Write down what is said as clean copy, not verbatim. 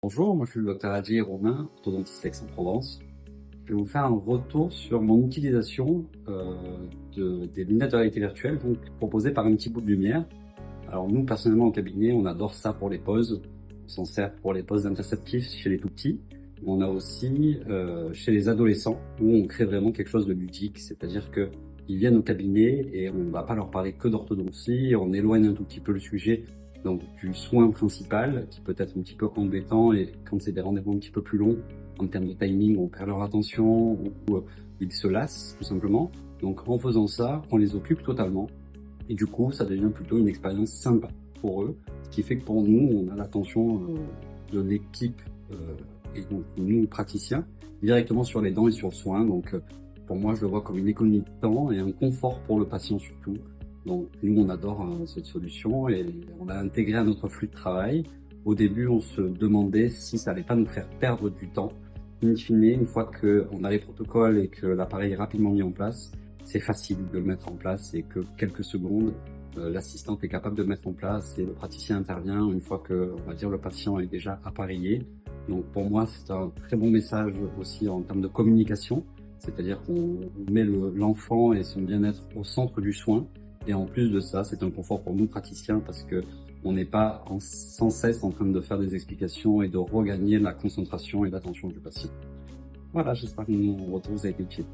Bonjour, moi je suis le docteur Adji Romain, orthodontiste Aix-en-Provence. Je vais vous faire un retour sur mon utilisation des lunettes de réalité virtuelle proposées par un petit bout de lumière. Alors nous, personnellement au cabinet, on adore ça pour les poses. On s'en sert pour les poses interceptifs chez les tout-petits. On a aussi chez les adolescents où on crée vraiment quelque chose de ludique, c'est-à-dire que ils viennent au cabinet et on ne va pas leur parler que d'orthodontie, on éloigne un tout petit peu le sujet donc du soin principal qui peut être un petit peu embêtant, et quand c'est des rendez-vous un petit peu plus longs en termes de timing, on perd leur attention ou ils se lassent tout simplement. Donc en faisant ça, on les occupe totalement et du coup ça devient plutôt une expérience sympa pour eux, ce qui fait que pour nous on a l'attention de l'équipe et donc nous praticiens directement sur les dents et sur le soin. Donc pour moi je le vois comme une économie de temps et un confort pour le patient surtout. Donc nous on adore cette solution et on l'a intégré à notre flux de travail. Au début on se demandait si ça allait pas nous faire perdre du temps. In fine, une fois qu'on a les protocoles et que l'appareil est rapidement mis en place, c'est facile de le mettre en place et que quelques secondes, l'assistante est capable de le mettre en place et le praticien intervient une fois que, on va dire, le patient est déjà appareillé. Donc pour moi c'est un très bon message aussi en termes de communication, c'est-à-dire qu'on met l'enfant et son bien-être au centre du soin. Et en plus de ça, c'est un confort pour nous praticiens parce que on n'est pas sans cesse en train de faire des explications et de regagner la concentration et l'attention du patient. Voilà, j'espère que mon retour vous a été utile.